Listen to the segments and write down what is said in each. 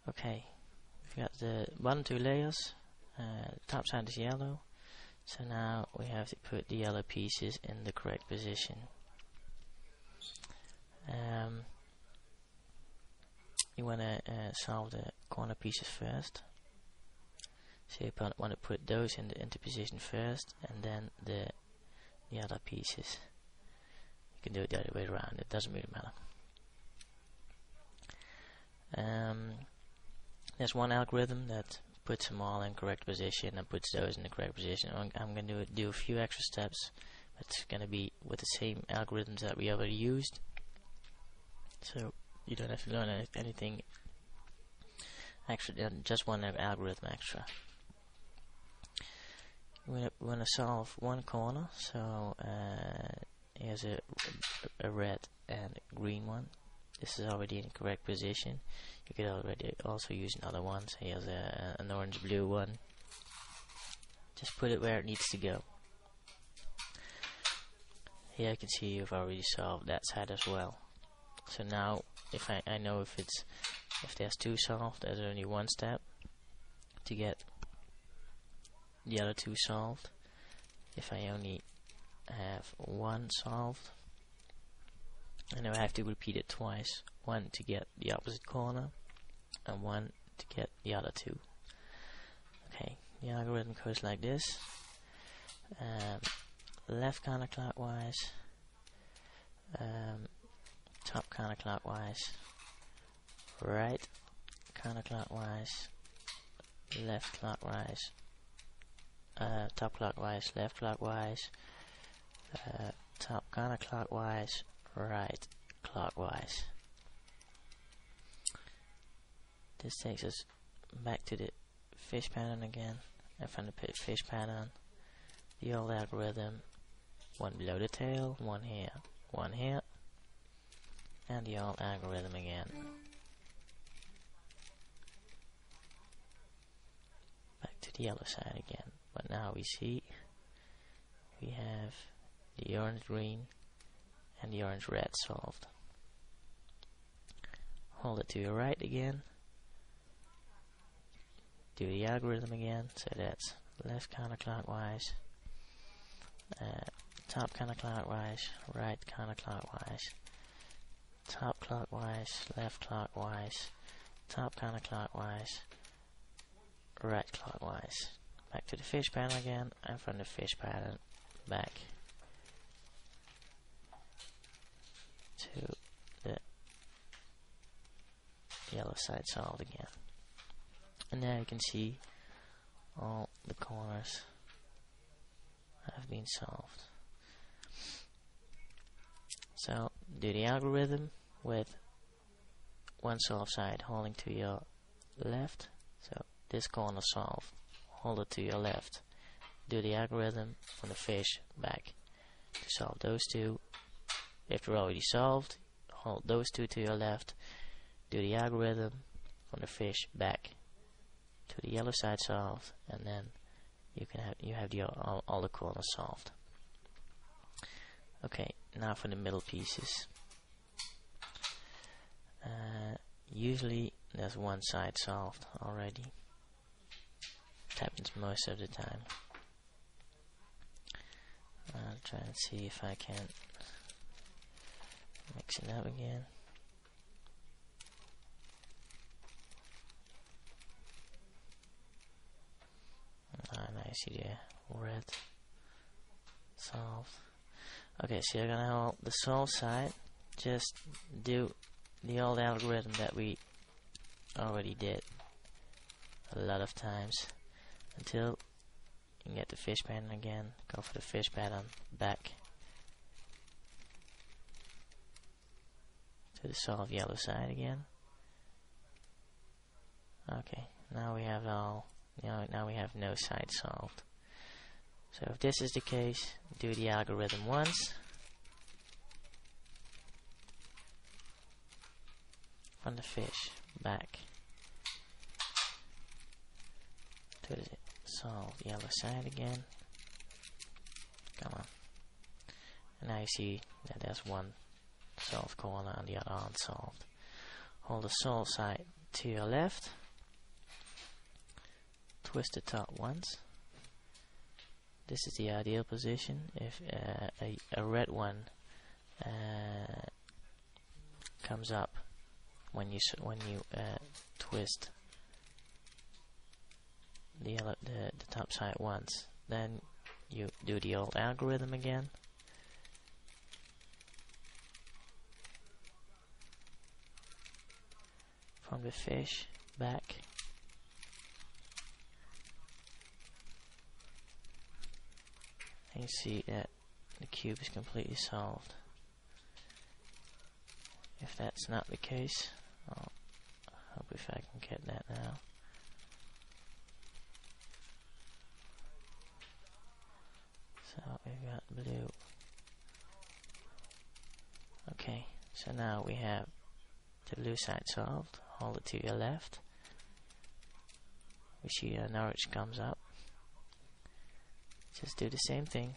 Okay, we've got the bottom two layers, the top side is yellow, so now we have to put the yellow pieces in the correct position. You want to solve the corner pieces first, so you want to put those into position first, and then the other pieces. You can do it the other way around, it doesn't really matter. There's one algorithm that puts them all in correct position and puts those in the correct position. I'm going to do a few extra steps, but it's going to be with the same algorithms that we already used, so you don't have to learn anything extra, just one algorithm extra. We want to solve one corner, so here's a red and green one. This is already in the correct position. You could already also use another one. So here's an orange-blue one. Just put it where it needs to go. Here I can see you've already solved that side as well. So now, if I know if there's two solved, there's only one step to get the other two solved. If I only have one solved, I know I have to repeat it twice. One to get the opposite corner, and one to get the other two. Okay, the algorithm goes like this. Left counterclockwise, top counterclockwise, right counterclockwise, left clockwise, top clockwise, left clockwise, top counterclockwise, right clockwise. This takes us back to the fish pattern again, and from the fish pattern, the old algorithm, one below the tail, one here, and the old algorithm again. Back to the yellow side again, but now we see we have the orange-green and the orange-red solved. Hold it to your right again. Do the algorithm again, so that's left counterclockwise, top counterclockwise, right counterclockwise, top clockwise, left clockwise, top counterclockwise, right clockwise. Back to the fish pattern again, and from the fish pattern back to the yellow side solved again. And now you can see all the corners have been solved. So do the algorithm with one solved side holding to your left. So this corner solved, hold it to your left. Do the algorithm from the fish back to solve those two. If they're already solved, hold those two to your left. Do the algorithm from the fish back to the yellow side solved, and then you have all the corners solved. Okay, now for the middle pieces. Usually there's one side solved already. It happens most of the time. I'll try and see if I can mix it up again. Now you see the red solved. Okay, so you're gonna hold the solve side. Just do the old algorithm that we already did a lot of times until you can get the fish pattern again. Go for the fish pattern back to the solved yellow side again. Okay, now we have now we have no side solved. So if this is the case, do the algorithm once, from the fish back to the solved yellow side again. Come on. And now you see that there's one solved corner and the other unsolved. Hold the solved side to your left, twist the top once. This is the ideal position. If a red one comes up when you twist the top side once, then you do the old algorithm again. From the fish back, and you see that the cube is completely solved. If that's not the case, I hope if I can get that now. So we've got blue. Okay, so now we have the blue side solved. Hold it to your left. We see Norwich comes up. Just do the same thing.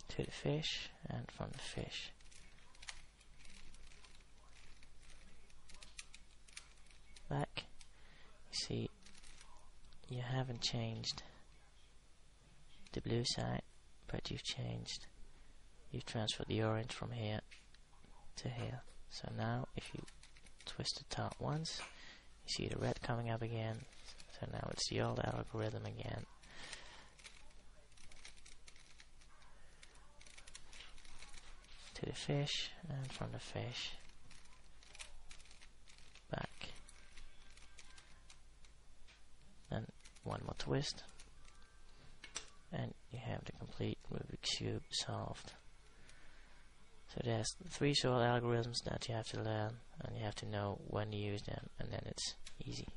To the fish, and from the fish back. You see, you haven't changed the blue side, but you've transferred the orange from here to here. So now if you twist the top once, you see the red coming up again. So now it's the old algorithm again. To the fish, and from the fish back. Then one more twist, and you have the complete Rubik's Cube solved. So there's 3 short algorithms that you have to learn, and you have to know when to use them, and then it's easy.